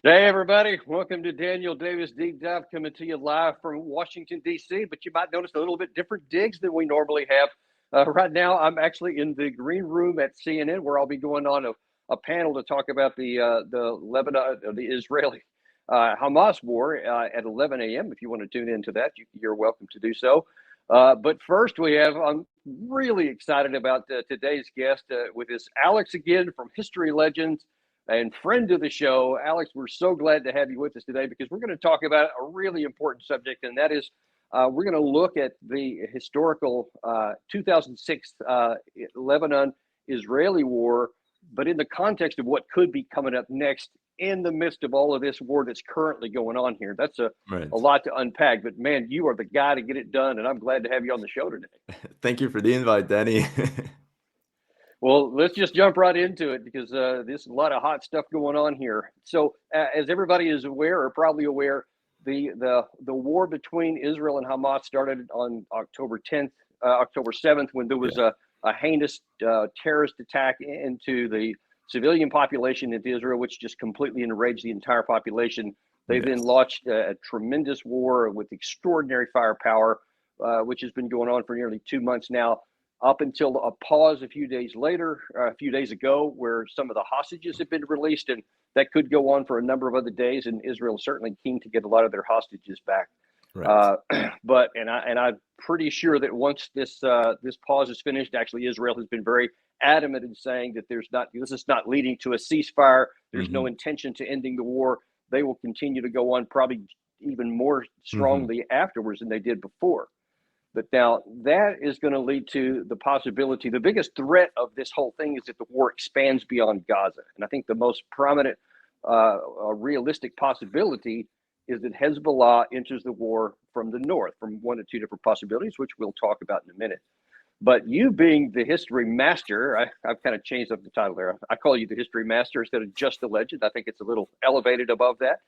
Hey, everybody. Welcome to Daniel Davis Deep Dive, coming to you live from Washington, D.C. But you might notice a little bit different digs than we normally have. Right now, I'm actually in the green room at CNN, where I'll be going on a panel to talk about the Lebanon, the Israeli Hamas war at 11 a.m. If you want to tune into that, you're welcome to do so. But first, I'm really excited about today's guest with this Alex again from History Legends and friend of the show. Alex, we're so glad to have you with us today because we're going to talk about a really important subject, and that is we're going to look at the historical 2006 Lebanon-Israeli war, but in the context of what could be coming up next in the midst of all of this war that's currently going on here. That's a lot to unpack, but man, you are the guy to get it done, and I'm glad to have you on the show today. Thank you for the invite, Danny. Well, let's just jump right into it because there's a lot of hot stuff going on here. So, as everybody is aware, or probably aware, the war between Israel and Hamas started on October 7th, when there was a heinous terrorist attack into the civilian population in Israel, which just completely enraged the entire population. They then launched a tremendous war with extraordinary firepower, which has been going on for nearly 2 months now, up until a pause a few days ago, where some of the hostages have been released, and that could go on for a number of other days. And Israel is certainly keen to get a lot of their hostages back. Right. I'm pretty sure that once this pause is finished, actually Israel has been very adamant in saying that this is not leading to a ceasefire. There's no intention to ending the war. They will continue to go on, probably even more strongly afterwards than they did before. But now that is going to lead to the possibility. The biggest threat of this whole thing is that the war expands beyond Gaza. And I think the most prominent, realistic possibility is that Hezbollah enters the war from the north, from one of two different possibilities, which we'll talk about in a minute. But you being the history master, I've kind of changed up the title there. I call you the history master instead of just a legend. I think it's a little elevated above that.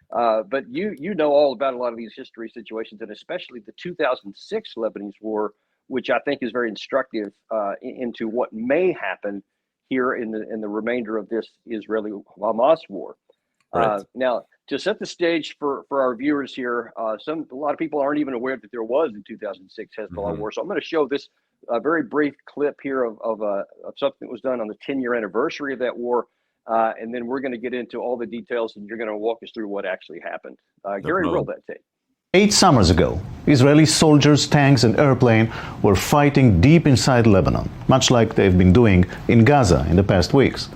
But you know all about a lot of these history situations, and especially the 2006 Lebanese war, which I think is very instructive into what may happen here in the remainder of this Israeli-Hamas war. Right. Now, to set the stage for our viewers here, a lot of people aren't even aware that there was a 2006 Hezbollah war. So I'm going to show this very brief clip here of something that was done on the 10-year anniversary of that war. And then we're going to get into all the details, and you're going to walk us through what actually happened. Gary, roll that tape. 8 summers ago, Israeli soldiers, tanks, and airplanes were fighting deep inside Lebanon, much like they've been doing in Gaza in the past weeks.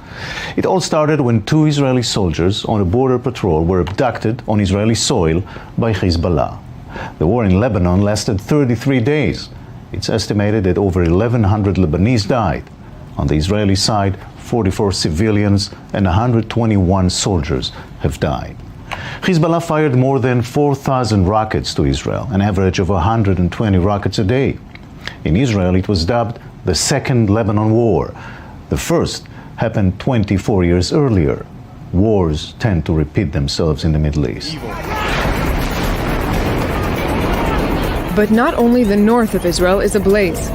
It all started when 2 Israeli soldiers on a border patrol were abducted on Israeli soil by Hezbollah. The war in Lebanon lasted 33 days. It's estimated that over 1,100 Lebanese died. On the Israeli side, 44 civilians and 121 soldiers have died. Hezbollah fired more than 4,000 rockets to Israel, an average of 120 rockets a day. In Israel, it was dubbed the Second Lebanon War. The first happened 24 years earlier. Wars tend to repeat themselves in the Middle East. But not only the north of Israel is ablaze.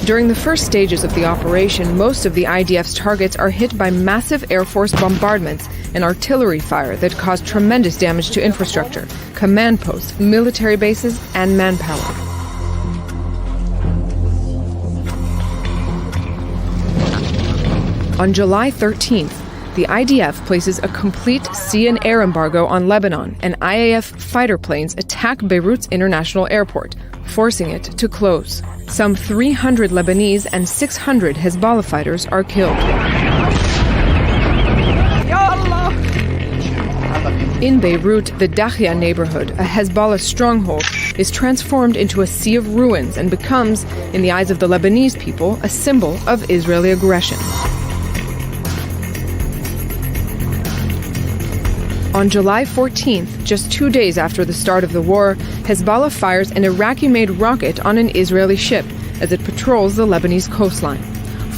During the first stages of the operation, most of the IDF's targets are hit by massive Air Force bombardments and artillery fire that cause tremendous damage to infrastructure, command posts, military bases, and manpower. On July 13th, the IDF places a complete sea and air embargo on Lebanon, and IAF fighter planes attack Beirut's international airport, forcing it to close. Some 300 Lebanese and 600 Hezbollah fighters are killed. In Beirut, the Dakhia neighborhood, a Hezbollah stronghold, is transformed into a sea of ruins and becomes, in the eyes of the Lebanese people, a symbol of Israeli aggression. On July 14th, just 2 days after the start of the war, Hezbollah fires an Iraqi-made rocket on an Israeli ship as it patrols the Lebanese coastline.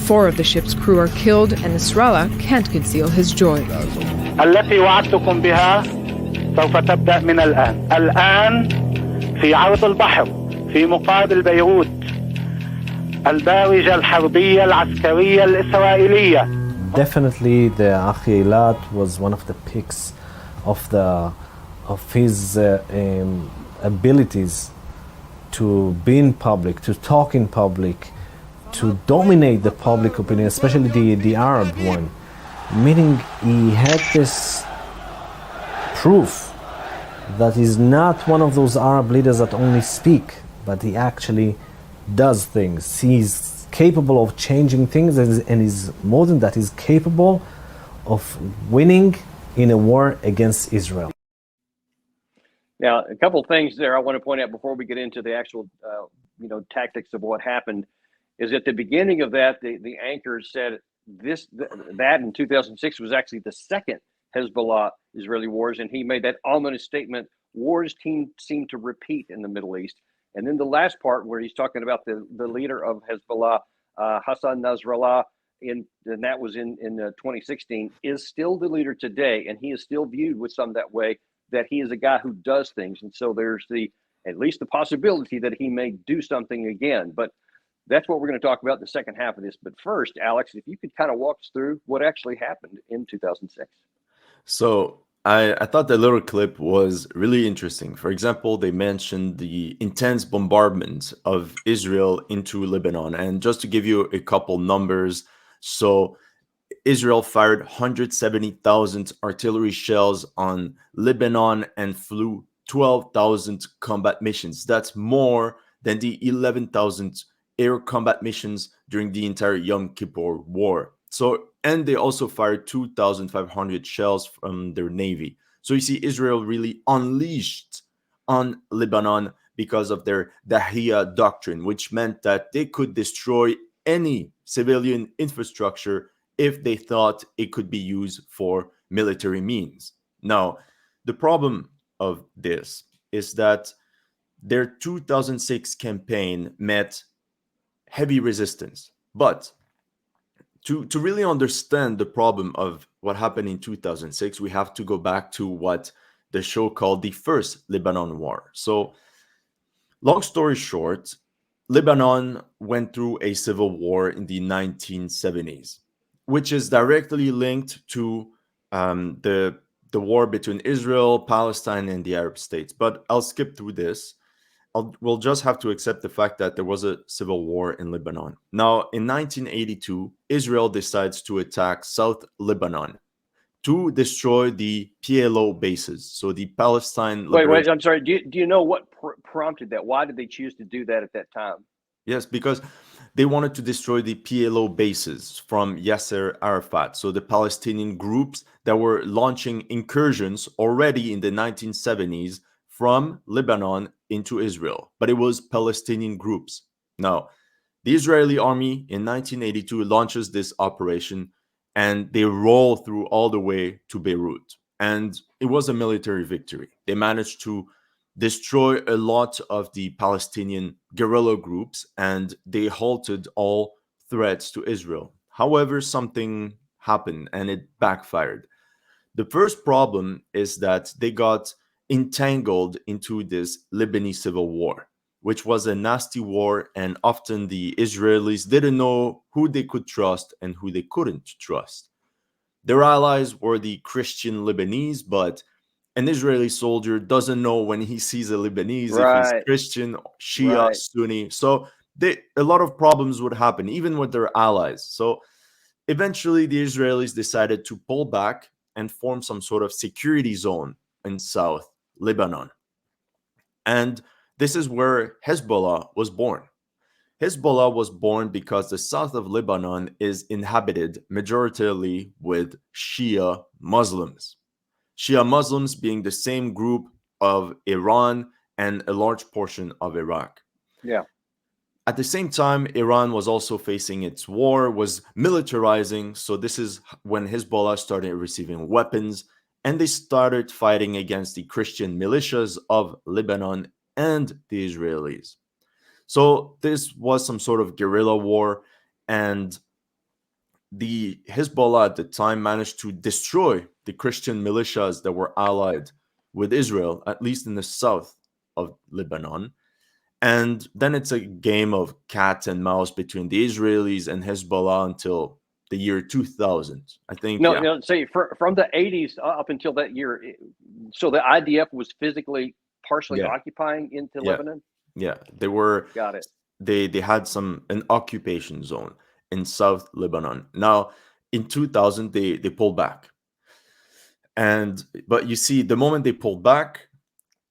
4 of the ship's crew are killed, and Nasrallah can't conceal his joy. التي وعدتكم بها سوف تبدأ من الآن في عرض البحر في مقابل بيروت الباوجة الحربية العسكرية الإسرائيلية. Definitely the Achi Eilat was one of the picks of his abilities to be in public, to talk in public, to dominate the public opinion, especially the Arab one. Meaning he had this proof that he's not one of those Arab leaders that only speak, but he actually does things. He's capable of changing things, and he's more than that, he's capable of winning in a war against Israel. Now, a couple of things there I want to point out before we get into the actual, tactics of what happened. Is at the beginning of that, the anchors said that in 2006 was actually the second Hezbollah-Israeli wars, and he made that ominous statement: "Wars seem to repeat in the Middle East." And then the last part, where he's talking about the leader of Hezbollah, Hassan Nasrallah, and that was in 2016, is still the leader today, and he is still viewed with some that way, that he is a guy who does things. And so there's at least the possibility that he may do something again. But that's what we're going to talk about in the second half of this. But first, Alex, if you could kind of walk us through what actually happened in 2006. So I thought the little clip was really interesting. For example, they mentioned the intense bombardment of Israel into Lebanon. And just to give you a couple numbers, so Israel fired 170,000 artillery shells on Lebanon and flew 12,000 combat missions. That's more than the 11,000 air combat missions during the entire Yom Kippur War. So, and they also fired 2,500 shells from their navy. So you see, Israel really unleashed on Lebanon because of their Dahiyya doctrine, which meant that they could destroy any civilian infrastructure if they thought it could be used for military means. Now, the problem of this is that their 2006 campaign met heavy resistance. But to really understand the problem of what happened in 2006, we have to go back to what the show called the First Lebanon War. So, long story short, Lebanon went through a civil war in the 1970s, which is directly linked to the war between Israel, Palestine, and the Arab states. But I'll skip through this. We'll just have to accept the fact that there was a civil war in Lebanon. Now, in 1982, Israel decides to attack South Lebanon to destroy the PLO bases, so the Palestine. Wait, I'm sorry. Do you know what prompted that? Why did they choose to do that at that time? Yes, because they wanted to destroy the PLO bases from Yasser Arafat, so the Palestinian groups that were launching incursions already in the 1970s from Lebanon into Israel, but it was Palestinian groups. Now, the Israeli army in 1982 launches this operation, and they roll through all the way to Beirut. And it was a military victory. They managed to destroy a lot of the Palestinian guerrilla groups, and they halted all threats to Israel. However, something happened, and it backfired. The first problem is that they got entangled into this Lebanese civil war, which was a nasty war, and often the Israelis didn't know who they could trust and who they couldn't trust. Their allies were the Christian Lebanese, but an Israeli soldier doesn't know when he sees a Lebanese if he's Christian, Shia, Sunni. So a lot of problems would happen, even with their allies. So eventually the Israelis decided to pull back and form some sort of security zone in South Lebanon. And this is where Hezbollah was born. Hezbollah was born because the south of Lebanon is inhabited majoritarily with Shia Muslims. Shia Muslims being the same group of Iran and a large portion of Iraq. Yeah. At the same time, Iran was also facing its war, was militarizing. So this is when Hezbollah started receiving weapons, and they started fighting against the Christian militias of Lebanon and the Israelis. So this was some sort of guerrilla war, and the Hezbollah at the time managed to destroy the Christian militias that were allied with Israel, at least in the south of Lebanon. And then it's a game of cat and mouse between the Israelis and Hezbollah until the year 2000. I think. No, say from the 80s up until that year, So the IDF was physically partially Yeah. occupying into Yeah. Lebanon? Yeah, they were. Got it. They had an occupation zone in South Lebanon. Now, in 2000, they pulled back, but you see, the moment they pulled back,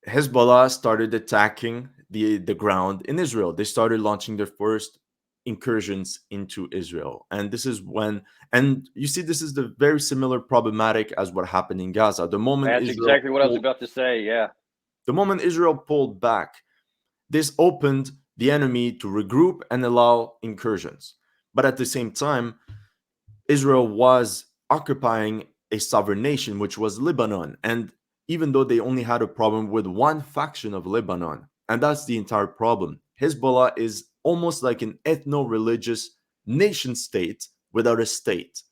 Hezbollah started attacking the ground in Israel. They started launching their first incursions into Israel, and this is when. And you see, this is the very similar problematic as what happened in Gaza. That's exactly what I was about to say. Yeah. The moment Israel pulled back, this opened the enemy to regroup and allow incursions. But at the same time, Israel was occupying a sovereign nation, which was Lebanon. And even though they only had a problem with one faction of Lebanon, and that's the entire problem, Hezbollah is almost like an ethno-religious nation state without a state.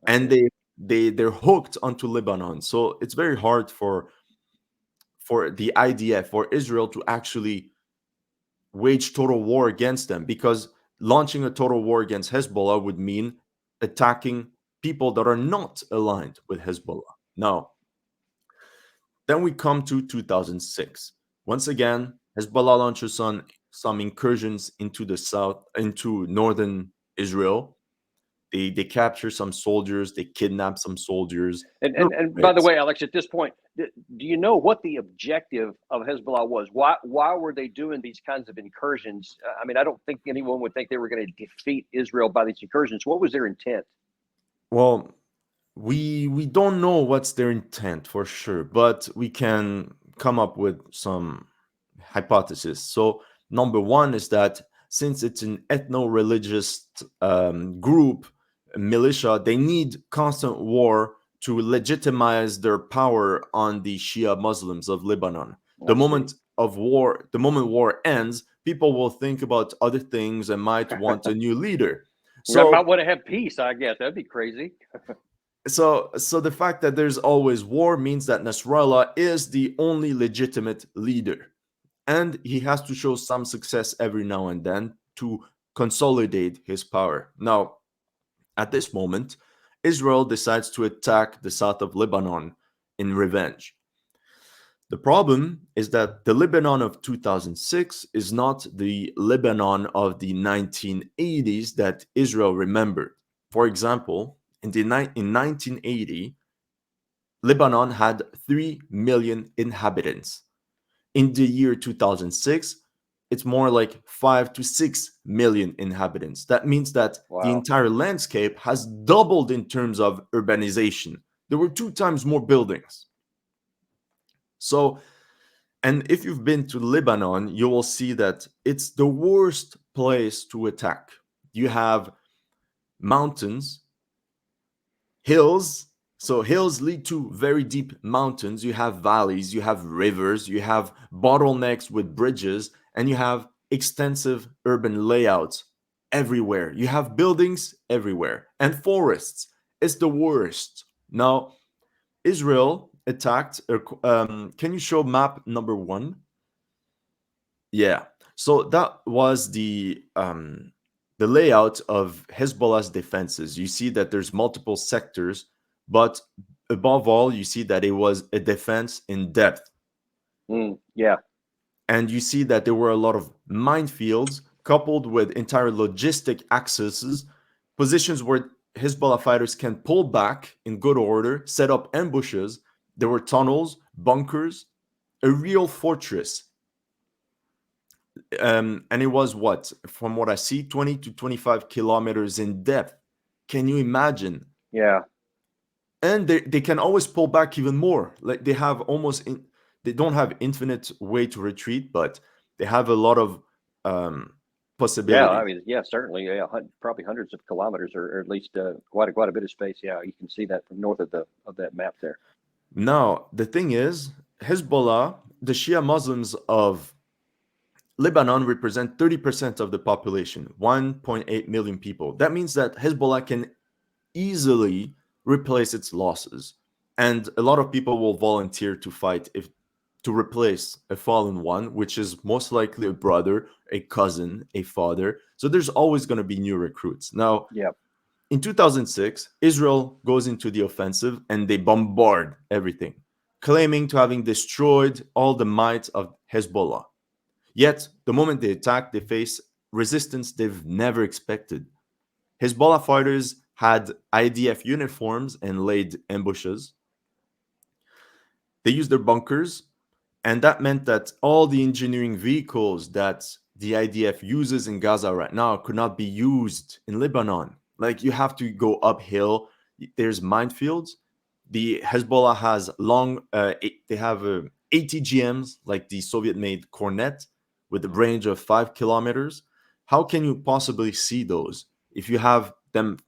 And they're hooked onto Lebanon. So it's very hard for the IDF, for Israel, to actually wage total war against them, because launching a total war against Hezbollah would mean attacking people that are not aligned with Hezbollah. Now, then we come to 2006. Once again, Hezbollah launches some incursions into the south, into northern Israel. They capture some soldiers, they kidnap some soldiers. And by the way, Alex, at this point, do you know what the objective of Hezbollah was? Why were they doing these kinds of incursions? I mean, I don't think anyone would think they were going to defeat Israel by these incursions. What was their intent? Well, we don't know what's their intent for sure, but we can come up with some hypotheses. So number one is that since it's an ethno-religious group, militia, they need constant war to legitimize their power on the Shia Muslims of Lebanon. The moment war ends, people will think about other things and might want a new leader. So I might want to have peace, I guess. That'd be crazy. So the fact that there's always war means that Nasrallah is the only legitimate leader, and he has to show some success every now and then to consolidate his power. Now, at this moment, Israel decides to attack the south of Lebanon in revenge. The problem is that the Lebanon of 2006 is not the Lebanon of the 1980s that Israel remembered. For example, in 1980, Lebanon had 3 million inhabitants. In the year 2006, it's more like 5 to 6 million inhabitants. That means that the entire landscape has doubled in terms of urbanization. There were 2 times more buildings. So, and if you've been to Lebanon, you will see that it's the worst place to attack. You have mountains, hills. So hills lead to very deep mountains. You have valleys, you have rivers, you have bottlenecks with bridges, and you have extensive urban layouts everywhere. You have buildings everywhere and forests. It's the worst. Now, Israel attacked. Can you show map number 1? Yeah. So that was the layout of Hezbollah's defenses. You see that there's multiple sectors, but above all, you see that it was a defense in depth. Yeah. And you see that there were a lot of minefields coupled with entire logistic accesses, positions where Hezbollah fighters can pull back in good order, set up ambushes. There were tunnels, bunkers, a real fortress. And it was from what I see, 20 to 25 kilometers in depth. Can you imagine? Yeah. And they can always pull back even more. Like they have they don't have infinite way to retreat, but they have a lot of possibility. Yeah, I mean, yeah, certainly, yeah, probably hundreds of kilometers, or at least quite a bit of space. Yeah, you can see that from north of that map there. Now, the thing is, Hezbollah, the Shia Muslims of Lebanon represent 30% of the population, 1.8 million people. That means that Hezbollah can easily replace its losses. And a lot of people will volunteer to fight to replace a fallen one, which is most likely a brother, a cousin, a father. So there's always going to be new recruits. Now, in 2006, Israel goes into the offensive and they bombard everything. claiming to having destroyed all the might of Hezbollah. Yet, the moment they attack, they face resistance they've never expected. Hezbollah fighters had IDF uniforms and laid ambushes. They used their bunkers, and that meant that all the engineering vehicles that the IDF uses in Gaza right now could not be used in Lebanon. Like, you have to go uphill. There's minefields. The Hezbollah has they have ATGMs, like the Soviet-made Cornet, with a range of 5 kilometers. How can you possibly see those if you have them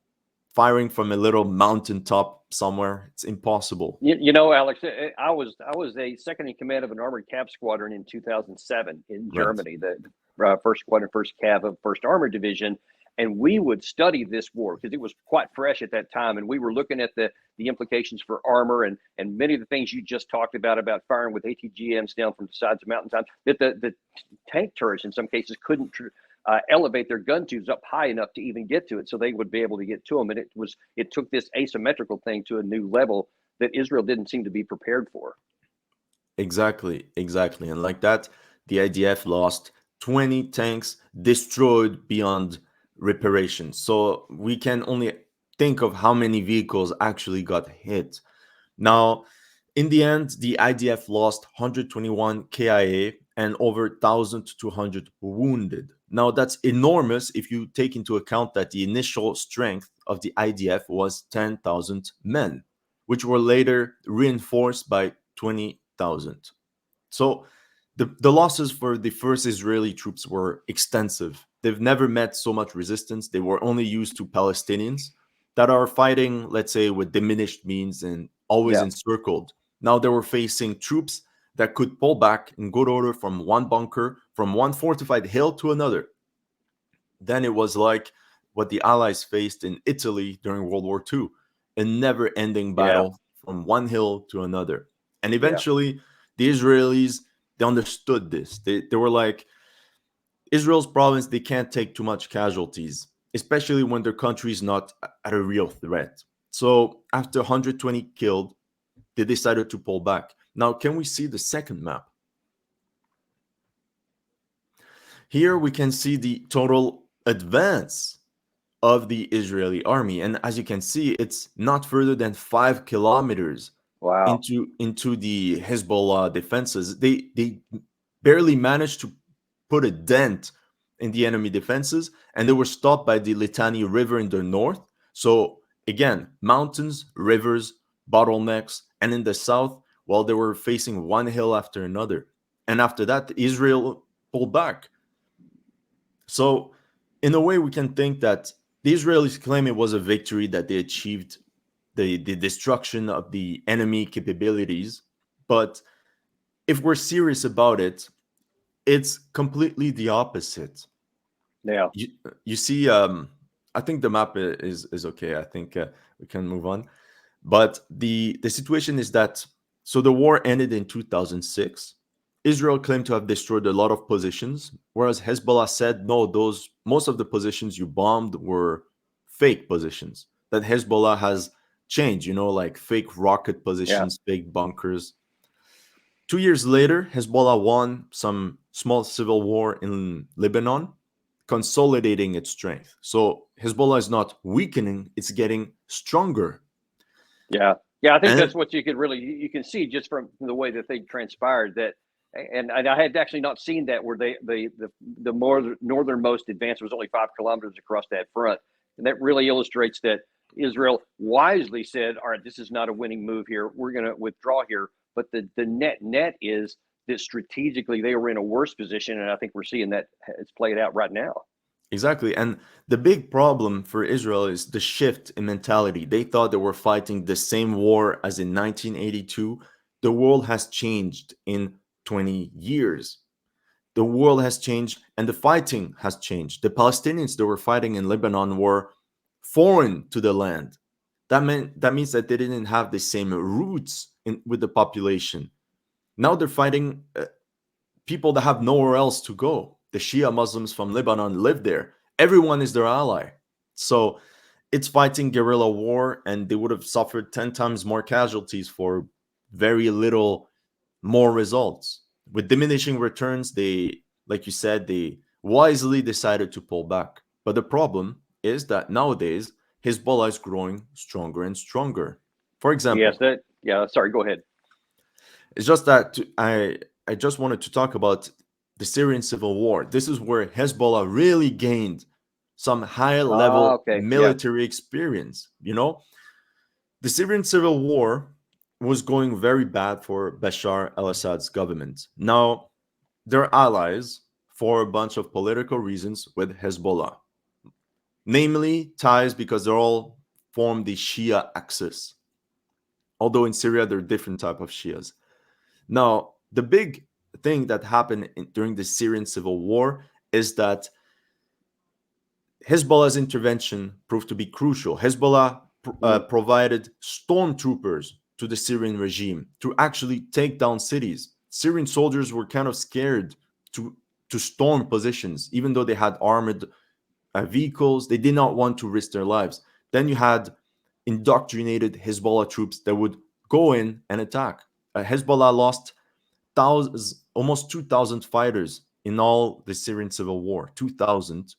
firing from a little mountaintop somewhere? It's impossible. You know, Alex, I was a second in command of an armored cav squadron in 2007 in Right. Germany, the first squadron, first cav of First Armored Division, and we would study this war because it was quite fresh at that time, and we were looking at the implications for armor and many of the things you just talked about firing with ATGMs down from the sides of mountaintops, that the tank turrets in some cases couldn't elevate their gun tubes up high enough to even get to it, so they would be able to get to them. And it took this asymmetrical thing to a new level that Israel didn't seem to be prepared for. Exactly. And like that, the IDF lost 20 tanks, destroyed beyond reparation. So we can only think of how many vehicles actually got hit. Now, in the end, the IDF lost 121 KIA and over 1,200 wounded. Now, that's enormous if you take into account that the initial strength of the IDF was 10,000 men, which were later reinforced by 20,000. So the losses for the first Israeli troops were extensive. They've never met so much resistance. They were only used to Palestinians that are fighting, let's say, with diminished means and always encircled. Now they were facing troops that could pull back in good order from one bunker, from one fortified hill to another. Then it was like what the Allies faced in Italy during World War II, a never-ending battle from one hill to another. And eventually, the Israelis, they understood this. They were like, Israel's problem is they can't take too much casualties, especially when their country is not at a real threat. So after 120 killed, they decided to pull back. Now, can we see the second map? Here we can see the total advance of the Israeli army. And as you can see, it's not further than 5 kilometers into the Hezbollah defenses. They barely managed to put a dent in the enemy defenses, and they were stopped by the Litani River in the north. So again, mountains, rivers, bottlenecks, and in the south, well, they were facing one hill after another. And after that, Israel pulled back. So in a way, we can think that the Israelis claim it was a victory, that they achieved the destruction of the enemy capabilities. But if we're serious about it, it's completely the opposite. Yeah. You see, I think the map is okay. I think we can move on. But the situation is that, so the war ended in 2006. Israel claimed to have destroyed a lot of positions, whereas Hezbollah said, no, most of the positions you bombed were fake positions, that Hezbollah has changed, like fake rocket positions, fake bunkers. 2 years later, Hezbollah won some small civil war in Lebanon, consolidating its strength. So Hezbollah is not weakening, it's getting stronger. Yeah, I think that's what you can see just from the way that they transpired. That, and I had actually not seen that, where the more northernmost advance was only 5 kilometers across that front, and that really illustrates that Israel wisely said, all right, this is not a winning move here, we're going to withdraw here. But the net is that strategically they were in a worse position, and I think we're seeing that it's played out right now. Exactly. And the big problem for Israel is the shift in mentality. They thought they were fighting the same war as in 1982. The world has changed in 20 years. The world has changed and the fighting has changed. The Palestinians that were fighting in Lebanon were foreign to the land. That means that they didn't have the same roots with the population. Now they're fighting people that have nowhere else to go. The Shia Muslims from Lebanon live there. Everyone is their ally. So it's fighting guerrilla war, and they would have suffered 10 times more casualties for very little more results. With diminishing returns, they, like you said, they wisely decided to pull back. But the problem is that nowadays, Hezbollah is growing stronger and stronger. For example, sorry, go ahead. it's just that I just wanted to talk about the Syrian civil war. This is where Hezbollah really gained some high level military experience. You know, the Syrian civil war was going very bad for Bashar al-Assad's government. Now, they're allies for a bunch of political reasons with Hezbollah, namely ties because they're all form the Shia axis. Although in Syria, there are different type of Shias. Now, the big thing that happened during the Syrian civil war is that Hezbollah's intervention proved to be crucial. Hezbollah provided stormtroopers to the Syrian regime to actually take down cities. Syrian soldiers were kind of scared to storm positions, even though they had armored vehicles. They did not want to risk their lives. Then you had indoctrinated Hezbollah troops that would go in and attack. Hezbollah lost almost 2,000 fighters in all the Syrian civil war, 2,000,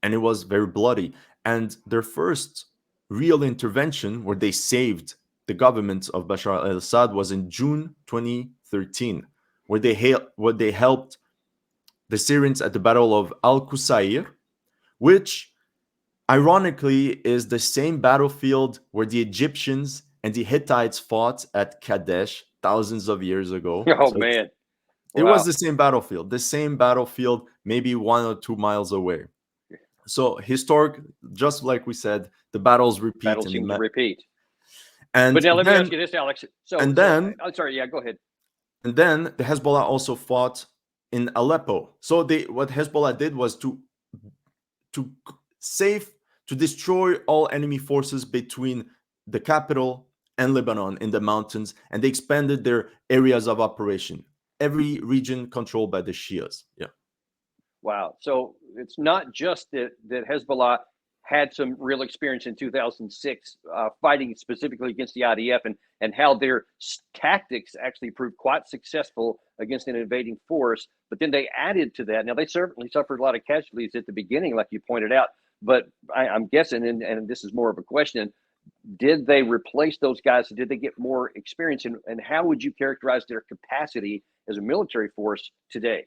and it was very bloody. And their first real intervention, where they saved the government of Bashar al-Assad, was in June 2013, where they helped the Syrians at the Battle of Al-Qusayr, which ironically is the same battlefield where the Egyptians and the Hittites fought at Kadesh thousands of years ago. Oh, so man. It was the same battlefield, maybe 1 or 2 miles away. So historic, just like we said, the battles repeat. Battles seem to repeat. But now let me ask you this, Alex. I'm sorry. Yeah, go ahead. And then the Hezbollah also fought in Aleppo. So what Hezbollah did was to destroy all enemy forces between the capital and Lebanon in the mountains, and they expanded their areas of operation. Every region controlled by the Shias. Yeah. Wow. So it's not just that Hezbollah had some real experience in 2006 fighting specifically against the IDF and how their tactics actually proved quite successful against an invading force. But then they added to that. Now, they certainly suffered a lot of casualties at the beginning, like you pointed out. But I'm guessing, and this is more of a question, did they replace those guys? Did they get more experience? And how would you characterize their capacity as a military force today?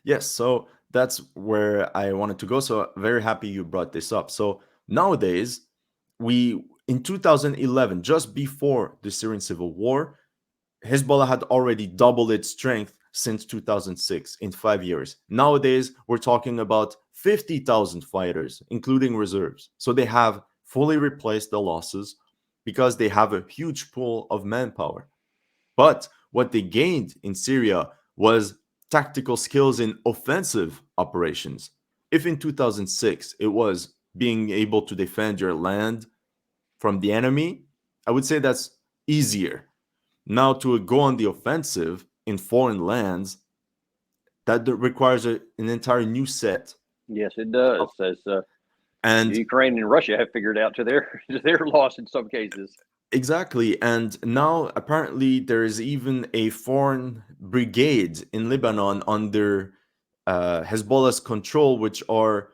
Yes, so that's where I wanted to go. So very happy you brought this up. So nowadays, in 2011, just before the Syrian civil war, Hezbollah had already doubled its strength since 2006 in 5 years. Nowadays, we're talking about 50,000 fighters, including reserves. So they have fully replaced the losses because they have a huge pool of manpower. But what they gained in Syria was tactical skills in offensive operations. If in 2006 it was being able to defend your land from the enemy, I would say that's easier. Now to go on the offensive in foreign lands, that requires an entire new set. Yes, it does. And Ukraine and Russia have figured out to their loss in some cases. Exactly. And now apparently there is even a foreign brigade in Lebanon under Hezbollah's control, which are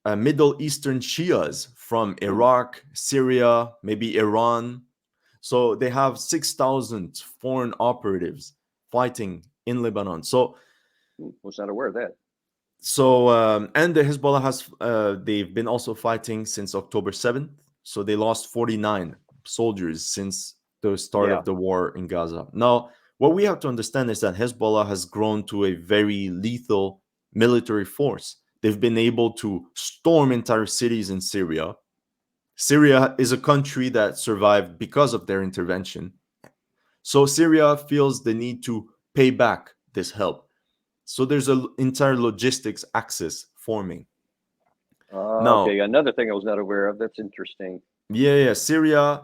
Middle Eastern Shias from Iraq, Syria, maybe Iran. So they have 6,000 foreign operatives fighting in Lebanon. So I was not aware of that. So, and the Hezbollah they've been also fighting since October 7th. So they lost 49 soldiers since the start of the war in Gaza. Now, what we have to understand is that Hezbollah has grown to a very lethal military force. They've been able to storm entire cities in Syria. Syria is a country that survived because of their intervention. So Syria feels the need to pay back this help. So there's an entire logistics axis forming. Okay, another thing I was not aware of. That's interesting. Yeah, Syria.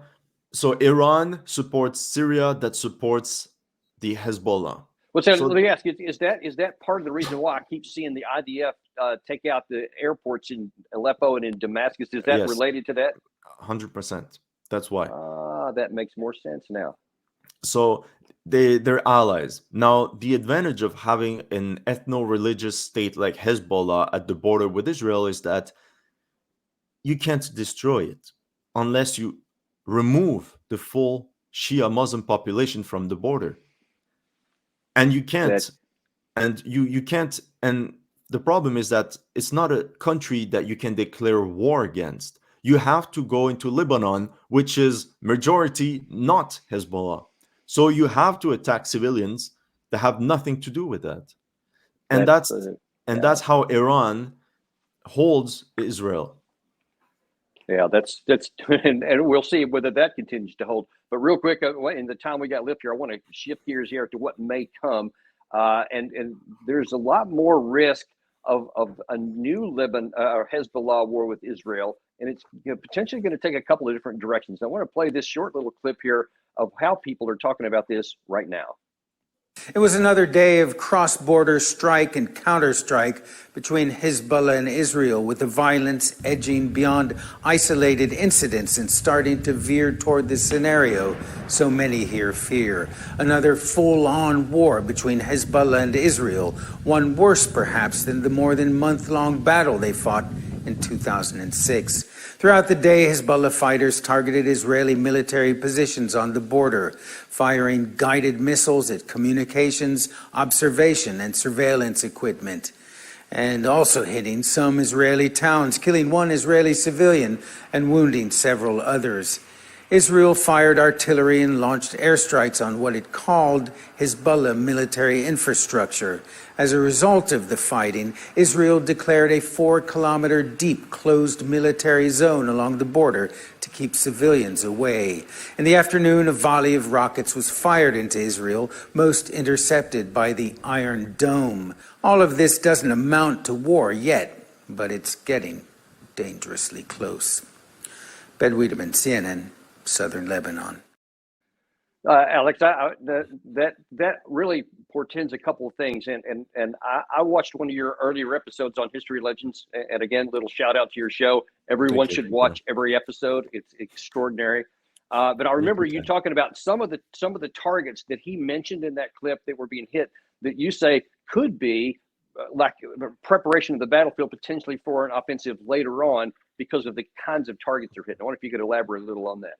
So Iran supports Syria that supports the Hezbollah. Well, so let me ask you: is that part of the reason why I keep seeing the IDF take out the airports in Aleppo and in Damascus? Is that related to that? 100%. That's why. That makes more sense now. So they're allies. Now, the advantage of having an ethno-religious state like Hezbollah at the border with Israel is that you can't destroy it unless you remove the full Shia Muslim population from the border. And you can't. And you can't. And the problem is that it's not a country that you can declare war against. You have to go into Lebanon, which is majority not Hezbollah. So you have to attack civilians that have nothing to do with that. And that's how Iran holds Israel. Yeah, that's and we'll see whether that continues to hold. But real quick, in the time we got left here, I want to shift gears here to what may come. And there's a lot more risk of a new Lebanon or Hezbollah war with Israel, and it's potentially going to take a couple of different directions. I want to play this short little clip here of how people are talking about this right now. It was another day of cross-border strike and counter-strike between Hezbollah and Israel, with the violence edging beyond isolated incidents and starting to veer toward the scenario so many here fear. Another full-on war between Hezbollah and Israel, one worse perhaps than the more than month-long battle they fought in 2006. Throughout the day, Hezbollah fighters targeted Israeli military positions on the border, firing guided missiles at communications, observation, and surveillance equipment, and also hitting some Israeli towns, killing one Israeli civilian and wounding several others. Israel fired artillery and launched airstrikes on what it called Hezbollah military infrastructure. As a result of the fighting, Israel declared a 4-kilometer deep closed military zone along the border to keep civilians away. In the afternoon, a volley of rockets was fired into Israel, most intercepted by the Iron Dome. All of this doesn't amount to war yet, but it's getting dangerously close. Ben Wiedemann, CNN. Southern Lebanon. Alex, that really portends a couple of things, and I watched one of your earlier episodes on History Legends, and again, little shout out to your show. Everyone should watch every episode; it's extraordinary. But I remember you talking about some of the targets that he mentioned in that clip that were being hit that you say could be like preparation of the battlefield potentially for an offensive later on because of the kinds of targets they're hitting. I wonder if you could elaborate a little on that.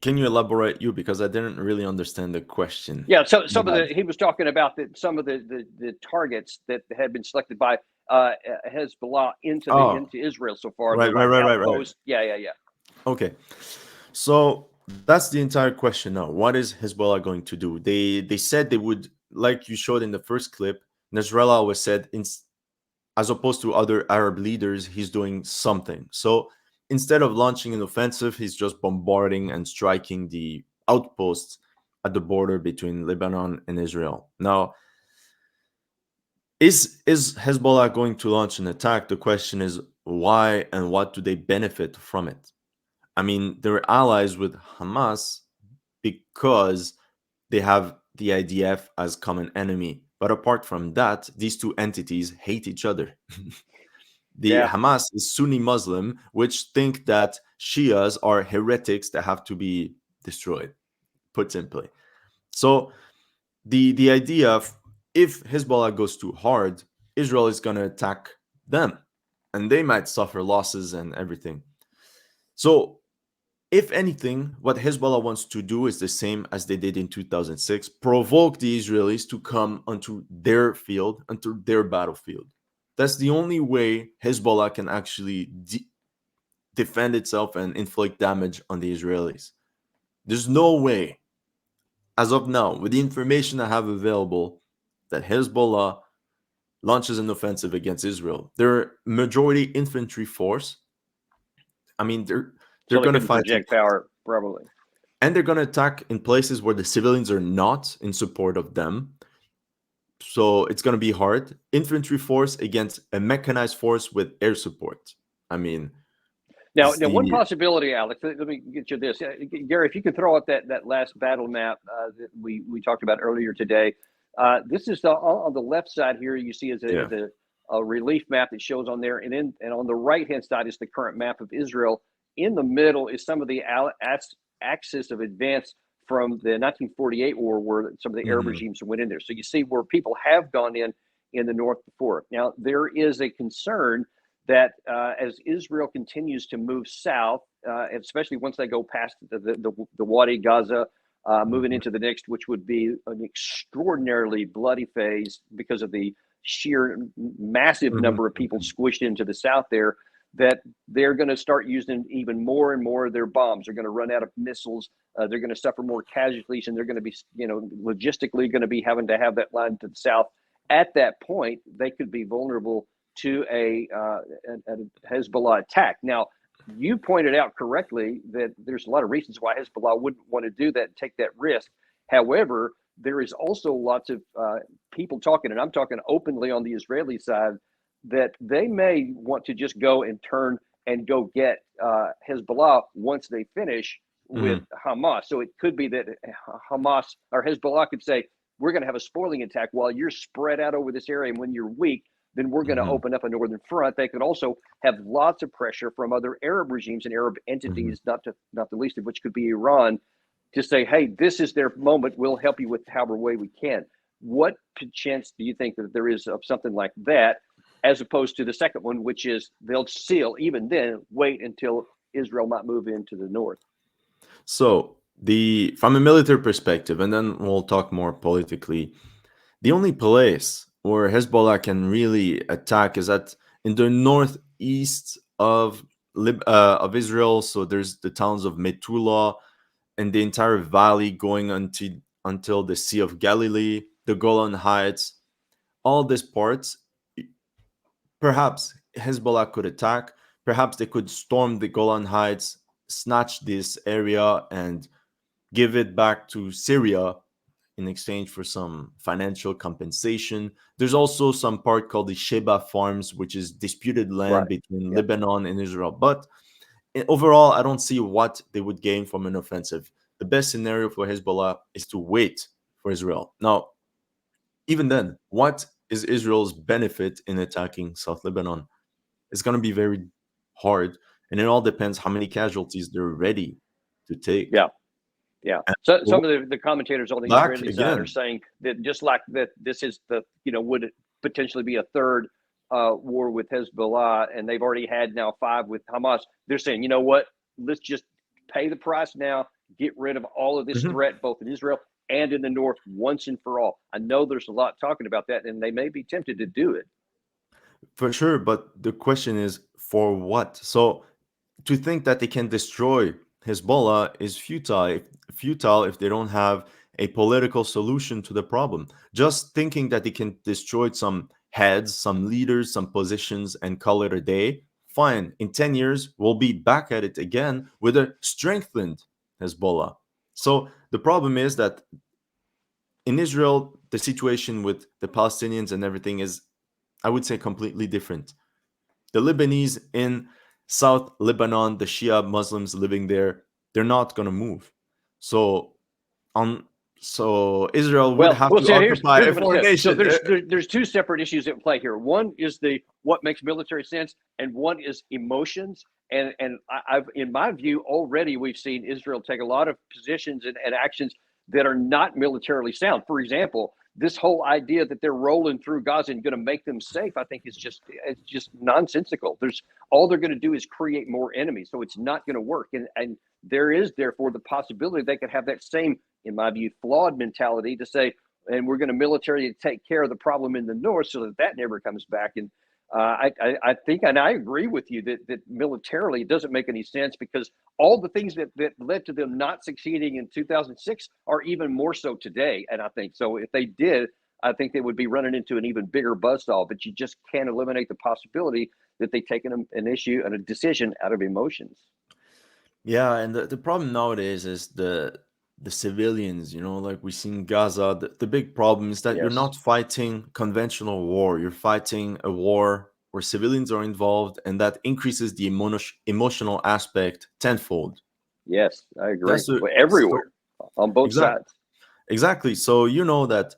Can you elaborate, because I didn't really understand the question? Yeah, so he was talking about some of the targets that had been selected by Hezbollah into Israel so far. Right. Yeah. Okay, so that's the entire question now. What is Hezbollah going to do? They said they would, like you showed in the first clip, Nasrallah always said, as opposed to other Arab leaders, he's doing something. So instead of launching an offensive, he's just bombarding and striking the outposts at the border between Lebanon and Israel. Now, is Hezbollah going to launch an attack? The question is why and what do they benefit from it? I mean, they're allies with Hamas because they have the IDF as common enemy. But apart from that, these two entities hate each other. Hamas is Sunni Muslim, which think that Shias are heretics that have to be destroyed, put simply. So the idea of if Hezbollah goes too hard, Israel is going to attack them, and they might suffer losses and everything. So if anything, what Hezbollah wants to do is the same as they did in 2006, provoke the Israelis to come onto their field, onto their battlefield. That's the only way Hezbollah can actually defend itself and inflict damage on the Israelis. There's no way, as of now, with the information I have available, that Hezbollah launches an offensive against Israel. They're majority infantry force. I mean, they're going to fight project power, probably. And they're going to attack in places where the civilians are not in support of them. So it's going to be hard. Infantry force against a mechanized force with air support. I mean, now one possibility, Alex. Let me get you this, Gary. If you could throw up that last battle map that we talked about earlier today. This is on the left side here. You see is a relief map that shows on there, and on the right hand side is the current map of Israel. In the middle is some of the axis of advanced from the 1948 war, where some of the Arab regimes went in there. So you see where people have gone in the north before. Now, there is a concern that as Israel continues to move south, especially once they go past the Wadi Gaza, moving into the next, which would be an extraordinarily bloody phase because of the sheer massive number of people squished into the south there, that they're going to start using even more and more of their bombs. They're going to run out of missiles. They're going to suffer more casualties, and they're going to be, logistically going to be having to have that line to the south. At that point, they could be vulnerable to a Hezbollah attack. Now, you pointed out correctly that there's a lot of reasons why Hezbollah wouldn't want to do that and take that risk. However, there is also lots of people talking, and I'm talking openly on the Israeli side, that they may want to just go and turn and go get Hezbollah once they finish with Hamas. So it could be that Hamas or Hezbollah could say, we're going to have a spoiling attack while you're spread out over this area, and when you're weak, then we're going to open up a northern front. They could also have lots of pressure from other Arab regimes and Arab entities, not the least of which could be Iran, to say, hey, this is their moment. We'll help you with however way we can. What chance do you think that there is of something like that, as opposed to the second one, which is they'll still, even then, wait until Israel might move into the north? So from a military perspective, and then we'll talk more politically, the only place where Hezbollah can really attack is in the northeast of Israel. So there's the towns of Metula and the entire valley going until the Sea of Galilee, the Golan Heights, all these parts. Perhaps Hezbollah could attack. Perhaps they could storm the Golan Heights, snatch this area, and give it back to Syria in exchange for some financial compensation. There's also some part called the Sheba Farms, which is disputed land between Lebanon and Israel. But overall, I don't see what they would gain from an offensive. The best scenario for Hezbollah is to wait for Israel. Now, even then, what is Israel's benefit in attacking South Lebanon? It's going to be very hard, and it all depends how many casualties they're ready to take. Yeah. So some of the commentators on the Israeli side are saying that just like that, this is would potentially be a third war with Hezbollah, and they've already had now 5 with Hamas. They're saying, you know what? Let's just pay the price now, get rid of all of this threat, both in Israel and in the north, once and for all. I know there's a lot talking about that, and they may be tempted to do it. For sure, but the question is, for what? So to think that they can destroy Hezbollah is futile if they don't have a political solution to the problem. Just thinking that they can destroy some heads, some leaders, some positions, and call it a day, fine. In 10 years, we'll be back at it again with a strengthened Hezbollah. So the problem is that in Israel, the situation with the Palestinians and everything is, I would say, completely different. The Lebanese in South Lebanon, the Shia Muslims living there, they're not going to move. So Israel would have to occupy a foreign nation. So there's 2 separate issues at play here. One is what makes military sense, and one is emotions. And I've, in my view, already we've seen Israel take a lot of positions and actions that are not militarily sound. For example, this whole idea that they're rolling through Gaza and going to make them safe, I think, is just nonsensical. All they're going to do is create more enemies, so it's not going to work. And there is therefore the possibility they could have that same, in my view, flawed mentality to say, and we're going to militarily take care of the problem in the north so that never comes back. And I think, and I agree with you that militarily it doesn't make any sense, because all the things that led to them not succeeding in 2006 are even more so today. And I think so if they did, I think they would be running into an even bigger buzzsaw. But you just can't eliminate the possibility that they take an issue and a decision out of emotions. Yeah, and the problem nowadays is the civilians, like we see in Gaza. The big problem is that you're not fighting conventional war. You're fighting a war where civilians are involved, and that increases the emotional aspect tenfold. Yes, I agree. Everywhere, on both sides. Exactly. So that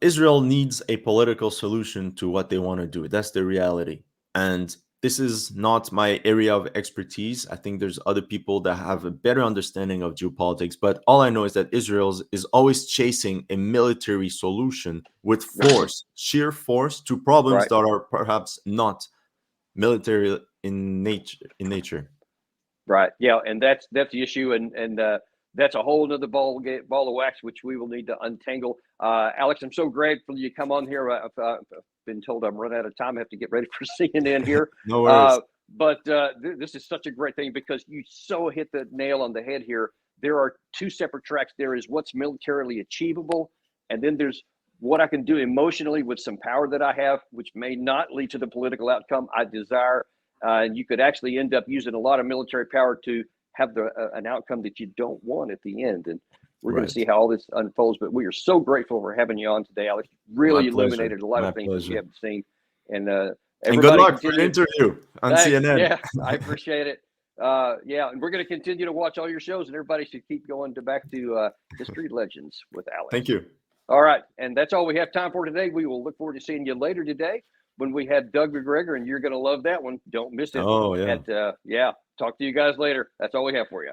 Israel needs a political solution to what they want to do. That's the reality. And this is not my area of expertise. I think there's other people that have a better understanding of geopolitics. But all I know is that Israel is always chasing a military solution with force, sheer force, to problems Right. that are perhaps not military in nature. Right. Yeah, and that's the issue, and that's a whole other ball of wax, which we will need to untangle. Alex, I'm so grateful you come on here. I've been told I'm running out of time. I have to get ready for CNN here. No worries. But this is such a great thing because you so hit the nail on the head here. There are two separate tracks. There is what's militarily achievable, and then there's what I can do emotionally with some power that I have, which may not lead to the political outcome I desire. And you could actually end up using a lot of military power to have an outcome that you don't want at the end. And we're going to see how all this unfolds. But we are so grateful for having you on today, Alex. Really illuminated a lot of things that we haven't seen. And good luck for the interview on CNN. Yeah, I appreciate it. Yeah, and we're going to continue to watch all your shows, and everybody should keep going back to History Legends with Alex. Thank you. All right, and that's all we have time for today. We will look forward to seeing you later today when we have Doug McGregor, and you're going to love that one. Don't miss it. Oh, yeah. And, talk to you guys later. That's all we have for you.